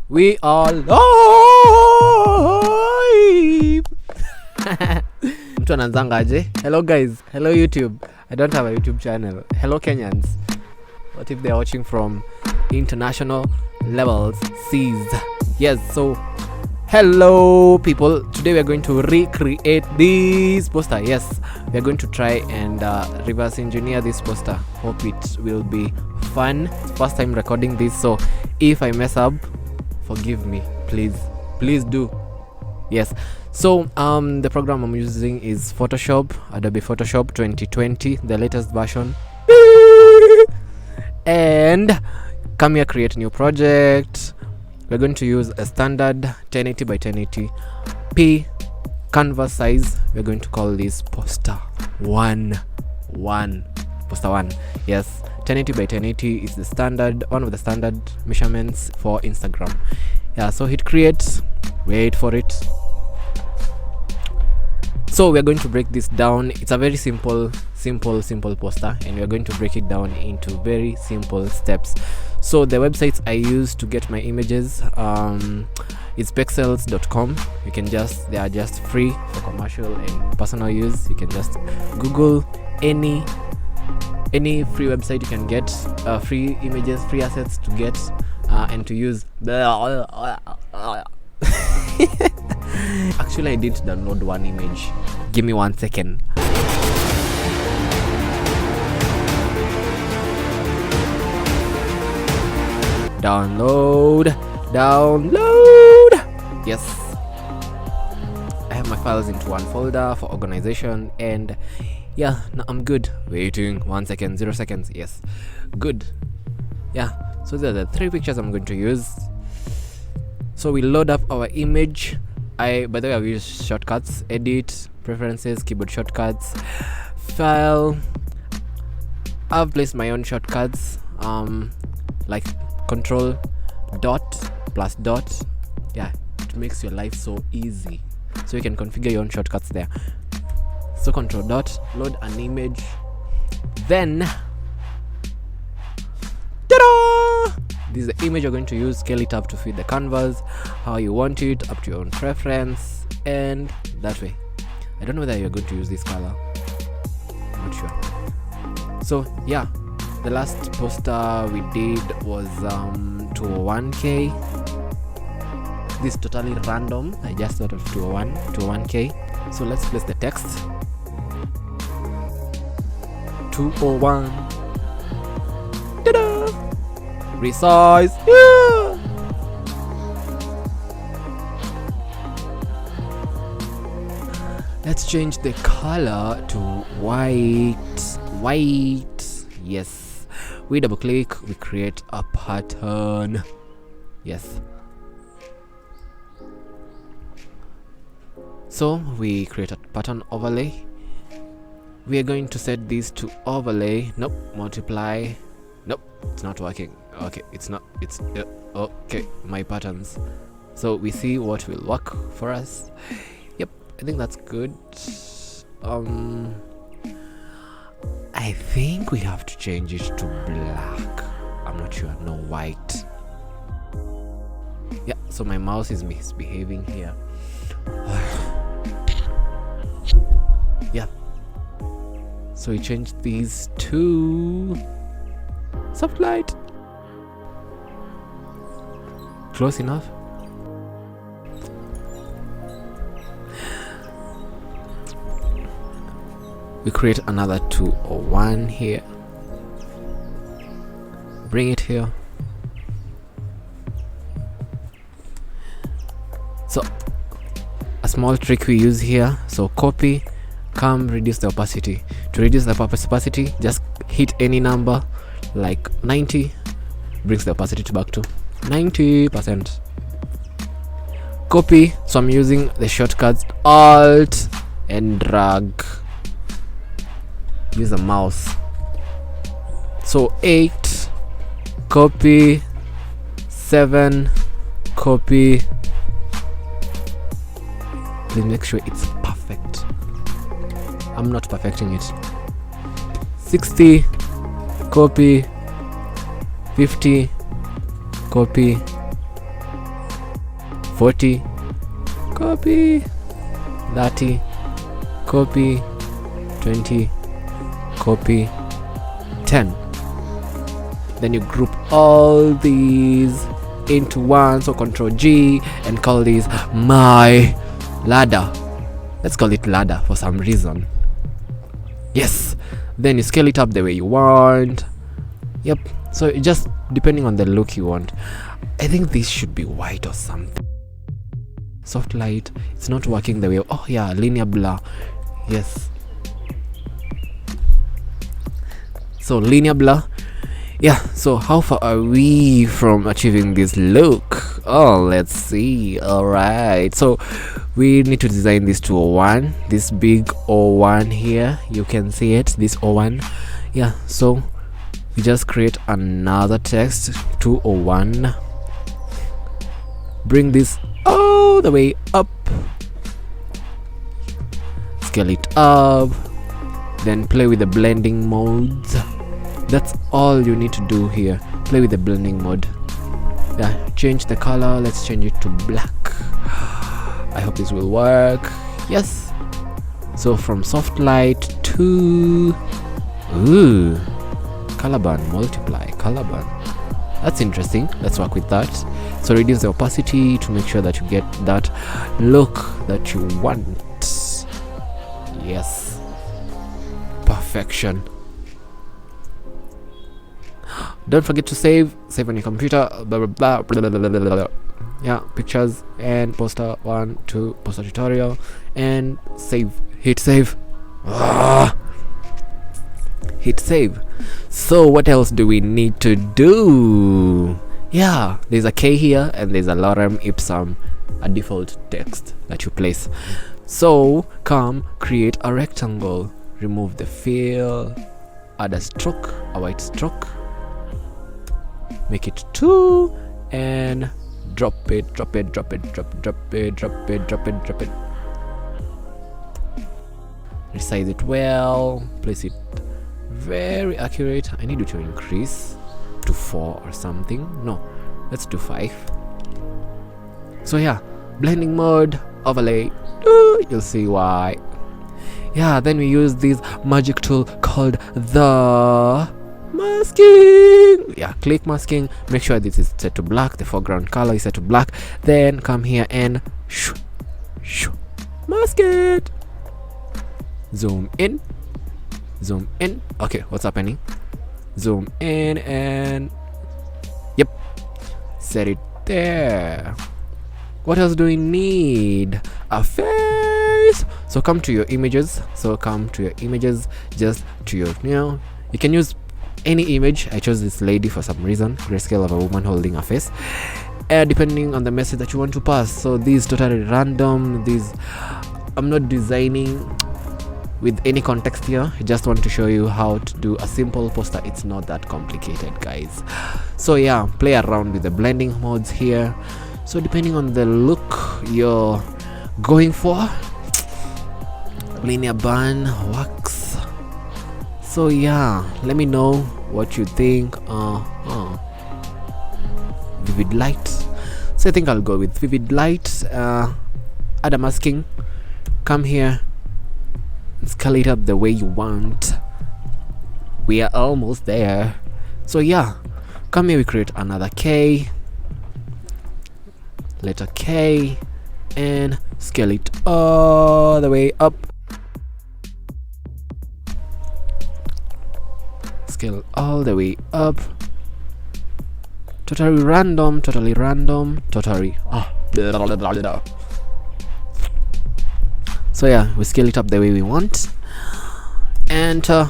We are live. Mtu ananzangaje? Hello guys, hello YouTube. I don't have a YouTube channel. Hello Kenyans. What if they're watching from international levels seas? Yes, so hello people. Today we are going to recreate this poster. Yes, we are going to try and reverse engineer this poster. Hope it will be fun. First time recording this, so if I mess up, forgive me, please do. Yes, so the program I'm using is Photoshop, Adobe Photoshop 2020, the latest version. And come here, create new project. We're going to use a standard 1080 by 1080p canvas size. We're going to call this poster 1. Poster 1. Yes, 1080 by 1080 is the standard, one of the standard measurements for Instagram. Yeah, so hit create, wait for it. So we're going to break this down. It's a very simple poster, and we're going to break it down into very simple steps. So the websites I use to get my images is pexels.com. You can they are just free for commercial and personal use. You can just Google any free website. You can get free images, free assets to get and to use. Actually, I did download one image. Give me 1 second. Download. Yes, I have my files into one folder for organization, and yeah, now I'm good. Waiting 1 second, 0 seconds. Yes, good. Yeah, so these are the 3 pictures I'm going to use. So we load up our image. By the way, I've used shortcuts: edit, preferences, keyboard shortcuts, file. I've placed my own shortcuts, like control dot plus dot. Yeah, it makes your life so easy. So you can configure your own shortcuts there. So control dot, load an image, then ta-da! This is the image you're going to use. Scale it up to fit the canvas how you want it, up to your own preference, and that way. I don't know whether you're going to use this color, I'm not sure. So yeah, the last poster we did was 201k. This is totally random. I just thought of 201k. So let's place the text 201. Ta-da! Resize. Yeah! Let's change the color to white. Yes, we double click, we create a pattern. Yes, so we create a pattern overlay. We are going to set this to overlay. Nope, multiply. Nope, it's not working. Okay, it's not, it's okay, my patterns. So we see what will work for us. Yep, I think that's good. I think we have to change it to black. I'm not sure. No, white. Yeah, so my mouse is misbehaving here. Yeah, so we changed these to soft light. Close enough. We create another 201 here. Bring it here. So a small trick we use here. So copy, come reduce the opacity. To reduce the opacity, just hit any number like 90. Brings the opacity back to 90%. Copy. So I'm using the shortcuts Alt and drag. Use a mouse. So 8, copy, 7, copy. Please make sure it's perfect. I'm not perfecting it. 60, copy, 50, copy, 40, copy, 30, copy, 20, copy, 10. Then you group all these into one, so Ctrl G and call this my ladder. Let's call it ladder for some reason. Yes. Then you scale it up the way you want. Yep. So just depending on the look you want. I think this should be white or something. Soft light. It's not working the way. Oh yeah, linear blur. Yes. So linear blur. Yeah, so how far are we from achieving this look? Oh, let's see. Alright, so we need to design this 201, this big O1 here. You can see it, this O1. Yeah, so we just create another text, 201. Bring this all the way up. Scale it up. Then play with the blending modes. That's all you need to do here. Play with the blending mode. Yeah, change the color. Let's change it to black. I hope this will work. Yes. So from soft light to color burn, multiply, color burn. That's interesting. Let's work with that. So reduce the opacity to make sure that you get that look that you want. Yes. Perfection. Don't forget to save on your computer. Blah, blah, blah, blah, blah, blah, blah. Yeah, pictures and poster 1, 2, poster tutorial, and save. Hit save. Hit save. So what else do we need to do? Yeah, there's a K here and there's a lorem ipsum, a default text that you place. So come create a rectangle, remove the fill, add a stroke, a white stroke, make it 2 and drop it. Resize it well, place it very accurate. I need you to increase to 4 or something. No, let's do 5. So yeah, blending mode, overlay. You'll see why. Yeah, then we use this magic tool called the masking. Yeah, click masking, make sure this is set to black, the foreground color is set to black. Then come here and mask it. Zoom in. Okay, what's happening? Zoom in and yep, set it there. What else do we need? A face. So come to your images. Just to your, you can use any image. I chose this lady for some reason, grayscale of a woman holding a face, depending on the message that you want to pass. So these totally random. These I'm not designing with any context here. I just want to show you how to do a simple poster. It's not that complicated, guys. So yeah, play around with the blending modes here. So depending on the look you're going for, linear burn works. So yeah, let me know what you think. Vivid light. So I think I'll go with vivid light. Add a masking. Come here, scale it up the way you want. We are almost there. So yeah, come here, we create another K, letter K, and scale it all the way up. Scale all the way up. Totally random. So yeah, we scale it up the way we want. Enter,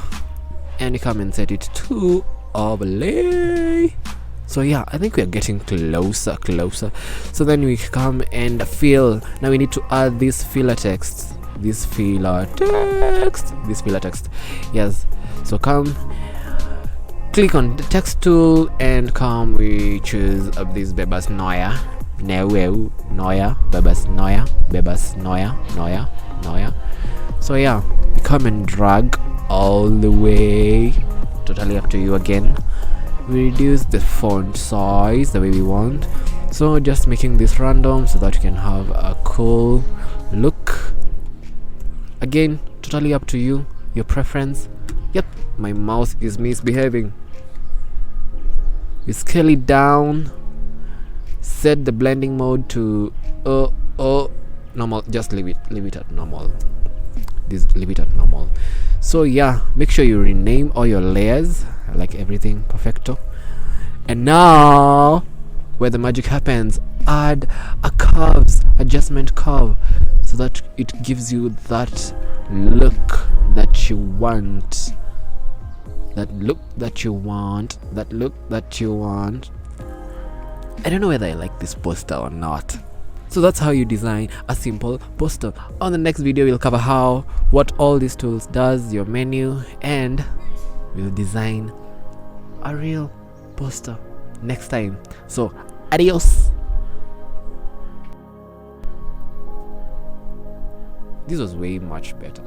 and you come and set it to overlay. So yeah, I think we are getting closer. So then we come and fill. Now we need to add this filler text. This filler text. Yes. So come, click on the text tool and come. We choose this Bebas Noya. So yeah, you come and drag all the way. Totally up to you again. We reduce the font size the way we want. So just making this random so that you can have a cool look. Again, totally up to you, your preference. Yep, my mouse is misbehaving. We scale it down, set the blending mode to normal. Just leave it at normal. Leave it at normal. So yeah, make sure you rename all your layers. I like everything perfecto. And now where the magic happens, add a curves adjustment curve so that it gives you that look that you want. That look that you want. I don't know whether I like this poster or not. So that's how you design a simple poster. On the next video we'll cover what all these tools does, your menu, and we'll design a real poster next time. So adios. This was way much better.